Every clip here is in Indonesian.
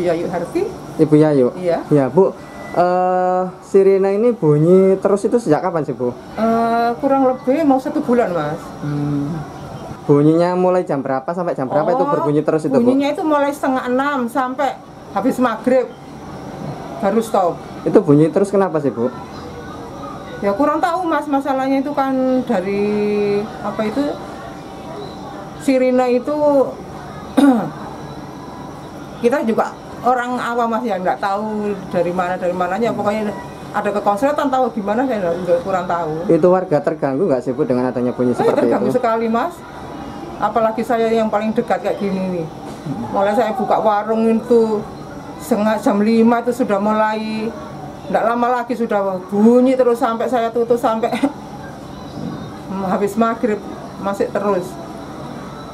Yayu Harfi. Ibu Yayu? Iya. Ya Bu, sirine ini bunyi terus itu sejak kapan sih Bu? Kurang lebih mau 1 bulan Mas. Bunyinya mulai jam berapa sampai jam berapa itu berbunyi terus itu Bu? Bunyinya itu mulai 5:30 sampai habis maghrib baru stop. Itu bunyi terus kenapa sih Bu? Ya kurang tahu Mas, masalahnya itu kan dari apa itu sirine itu kita juga orang awam Mas ya nggak tahu dari mananya, pokoknya ada kekonsletan tahu gimana saya nggak kurang tahu. Itu warga terganggu nggak sih Bu dengan adanya bunyi seperti terganggu itu? Sekali Mas, apalagi saya yang paling dekat kayak gini nih. Mulai saya buka warung itu jam 5 itu sudah mulai, tidak lama lagi sudah bunyi terus sampai saya tutup sampai habis maghrib masih terus.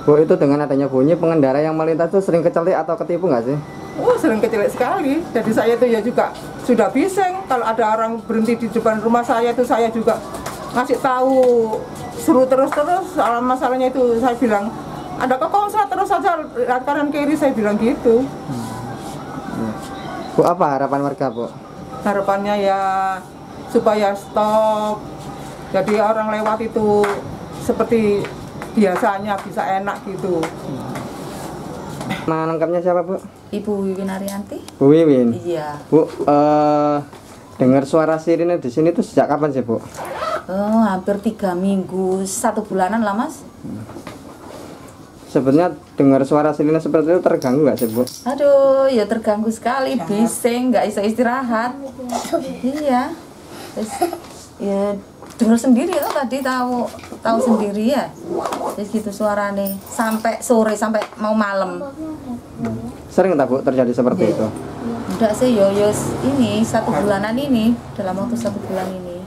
Bu, itu dengan adanya bunyi pengendara yang melintas itu sering kecelik atau ketipu nggak sih? Oh, sering kecelik sekali. Jadi saya itu ya juga sudah bising kalau ada orang berhenti di depan rumah saya itu saya juga ngasih tahu, suruh terus-terus. Masalahnya itu saya bilang ada kekongsa terus saja lihat kanan kiri, saya bilang gitu. Bu, apa harapan warga, Bu? Harapannya ya supaya stop. Jadi orang lewat itu seperti biasanya bisa enak gitu. Nah, lengkapnya siapa, Bu? Ibu Wiwin Arianti. Bu Wiwin. Iya. Bu, dengar suara sirine di sini tuh sejak kapan sih, Bu? Oh, hampir 3 minggu, 1 bulanan lah, Mas. Sebenarnya dengar suara sirine seperti itu terganggu nggak sih, Bu? Aduh, ya terganggu sekali, bising, nggak bisa istirahat. Iya. Terus, ya dengar sendiri ya tadi, tahu sendiri ya. Terus gitu suaranya sampai sore, sampai mau malam. Sering tak, Bu, terjadi seperti itu? Enggak sih, yo ini 1 bulanan ini, dalam waktu 1 bulan ini.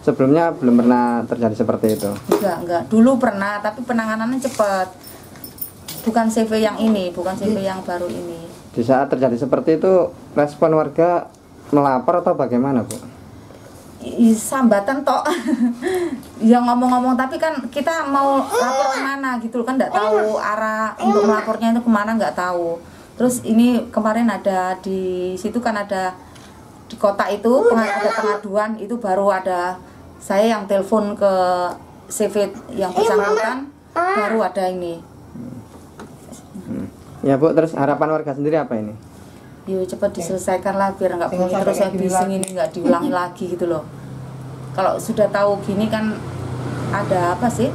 Sebelumnya belum pernah terjadi seperti itu? Enggak. Dulu pernah, tapi penanganannya cepat. Bukan CV yang ini, bukan CV yang baru ini. Di saat terjadi seperti itu, respon warga melapor atau bagaimana, Bu? Sambatan tok. Ya ngomong-ngomong, tapi kan kita mau lapor kemana gitu kan, nggak tahu arah untuk melapornya itu kemana, nggak tahu. Terus ini kemarin ada di situ kan, ada di kota itu ada pengaduan, itu baru ada saya yang telepon ke CV yang bersangkutan, baru ada ini. Ya, Bu, terus harapan warga sendiri apa ini? Yuk cepat diselesaikan lah biar nggak bunyi terus yang bising ini, nggak diulangi lagi gitu loh. Kalau sudah tahu gini kan ada apa sih?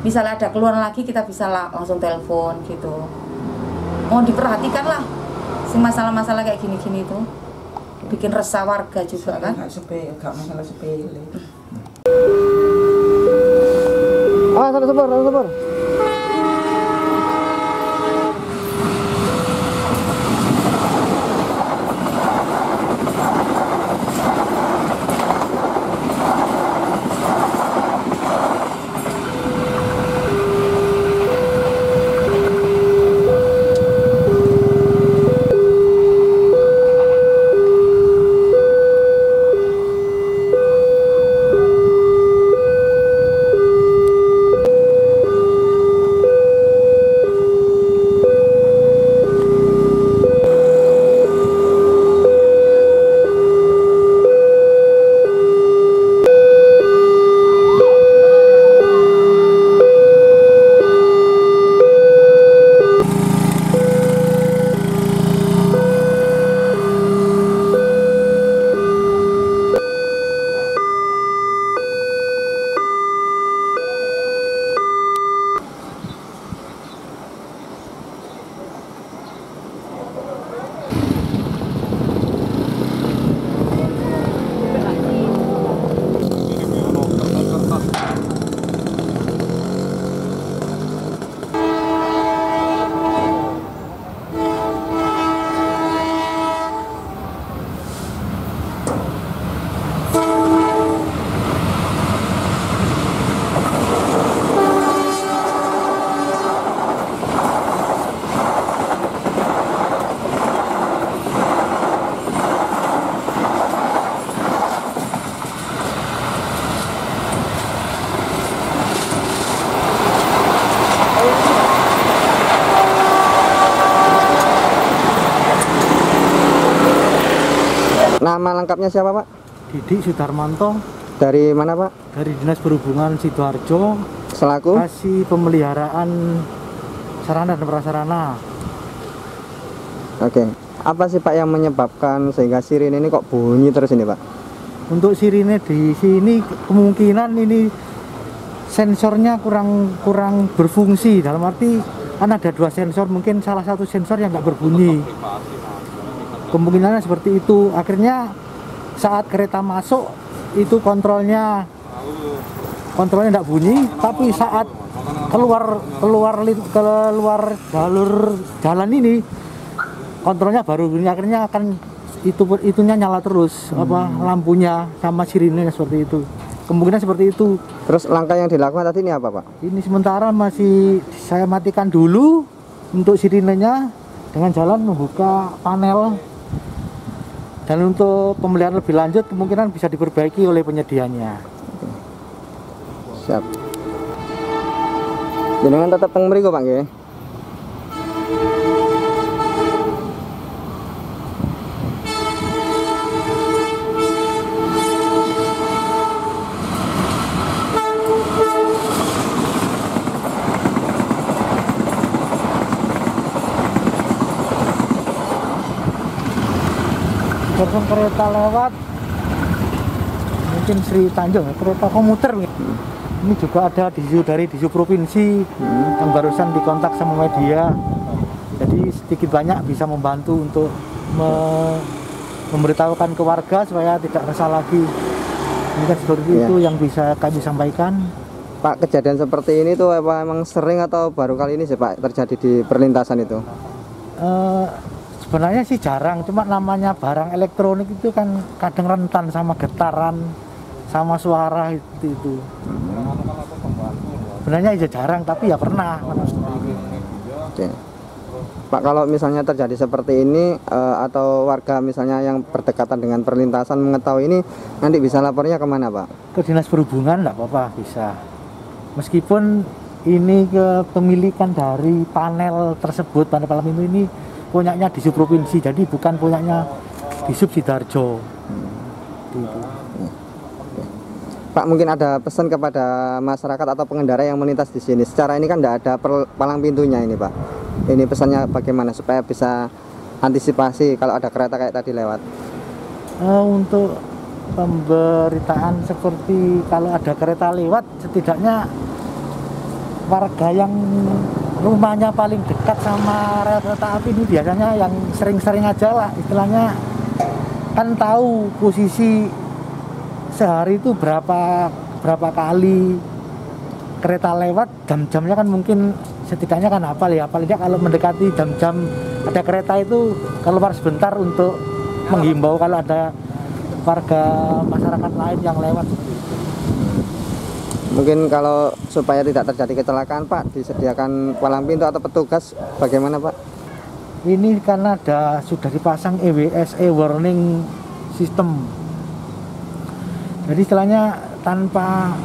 Misalnya ada keluar lagi kita bisa langsung telepon gitu. Mau diperhatikan lah si masalah-masalah kayak gini-gini itu. Bikin resah warga juga kan? Nggak masalah sepele. Sabar. Nama lengkapnya siapa, Pak? Didik Sudarmanto. Dari mana, Pak? Dari Dinas Perhubungan Sidoarjo. Selaku? Kasih pemeliharaan sarana dan prasarana. Oke. Apa sih, Pak, yang menyebabkan sehingga sirine ini kok bunyi terus ini, Pak? Untuk sirine di sini kemungkinan ini sensornya kurang berfungsi. Dalam arti kan ada 2 sensor, mungkin salah satu sensor yang nggak berbunyi. Kemungkinannya seperti itu. Akhirnya saat kereta masuk itu kontrolnya tidak bunyi, tapi saat keluar jalur jalan ini, kontrolnya baru ini akhirnya akan itunya nyala terus, lampunya sama sirinenya seperti itu. Kemungkinan seperti itu. Terus langkah yang dilakukan tadi ini apa, Pak? Ini sementara masih saya matikan dulu untuk sirinenya dengan jalan membuka panel. Dan untuk pemeliharaan lebih lanjut kemungkinan bisa diperbaiki oleh penyedianya. Siap. Jenengan tetap teng mriku, Pak nggih. Gerbong kereta lewat mungkin Sri Tanjung, kereta komuter. Ini juga ada dari disu provinsi yang barusan dikontak sama media, jadi sedikit banyak bisa membantu untuk memberitahukan ke warga supaya tidak resah lagi. Mungkin seperti itu yang bisa kami sampaikan. Pak, kejadian seperti ini tuh apa emang sering atau baru kali ini sih Pak terjadi di perlintasan itu? Sebenarnya sih jarang, cuma namanya barang elektronik itu kan kadang rentan sama getaran, sama suara itu. Sebenarnya ya jarang, tapi ya pernah. Oke. Pak, kalau misalnya terjadi seperti ini atau warga misalnya yang berdekatan dengan perlintasan mengetahui ini, nanti bisa lapornya kemana Pak? Ke Dinas Perhubungan enggak apa-apa, bisa. Meskipun ini kepemilikan dari panel tersebut, panel palang pintu ini punyanya Disub Provinsi, jadi bukan punyanya Disub Sidoarjo. Pak, mungkin ada pesan kepada masyarakat atau pengendara yang melintas di sini. Secara ini kan tidak ada palang pintunya ini Pak. Ini pesannya bagaimana supaya bisa antisipasi kalau ada kereta kayak tadi lewat? Untuk pemberitaan seperti kalau ada kereta lewat, setidaknya warga yang rumahnya paling dekat sama rel kereta api ini biasanya yang sering-sering aja lah istilahnya, kan tahu posisi sehari itu berapa kali kereta lewat, jam-jamnya kan mungkin setidaknya kan hafal ya, apalagi kalau mendekati jam-jam ada kereta itu keluar sebentar untuk menghimbau kalau ada warga masyarakat lain yang lewat. Mungkin kalau supaya tidak terjadi kecelakaan Pak, disediakan palang pintu atau petugas bagaimana Pak? Ini karena sudah dipasang EWS, warning system. Jadi istilahnya tanpa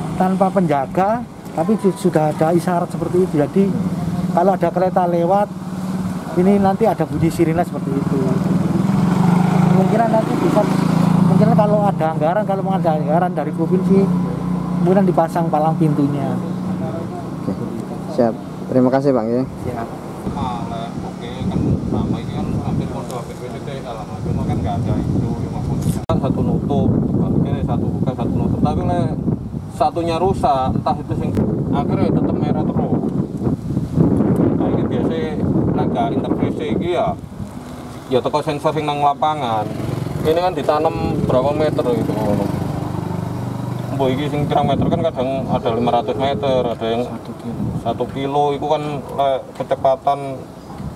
penjaga, tapi sudah ada isyarat seperti itu. Jadi kalau ada kereta lewat, ini nanti ada bunyi sirine seperti itu. Kemungkinan nanti bisa, mungkin kalau ada anggaran dari provinsi, kemudian dipasang palang pintunya. Oke. Siap. Terima kasih Bang ya. Siap. Oke, kan sama ini kan hampir pondok hampir PDT alamat, cuma kan nggak ada itu satu nutup, ini satu buka satu nutup, tapi satunya rusak, entah itu sing akhirnya tetap merah terus. Nah ini biasanya nggak intervensi ini ya toko sensor yang nang lapangan. Ini kan ditanam berapa meter itu. Ini sing pirang meter kan kadang ada 500 meter, ada yang 1 kilo itu kan kecepatan,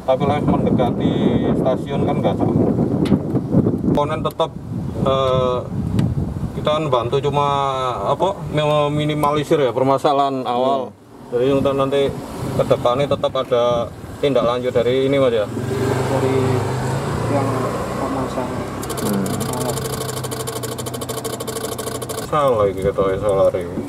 tapi mendekati stasiun kan nggak sama. Komponen tetap kita kan bantu cuma meminimalisir ya permasalahan awal. Jadi untuk nanti ke depannya tetap ada tindak lanjut dari ini Mas ya. Dari yang pemasang Salah iki ketoke salah iki.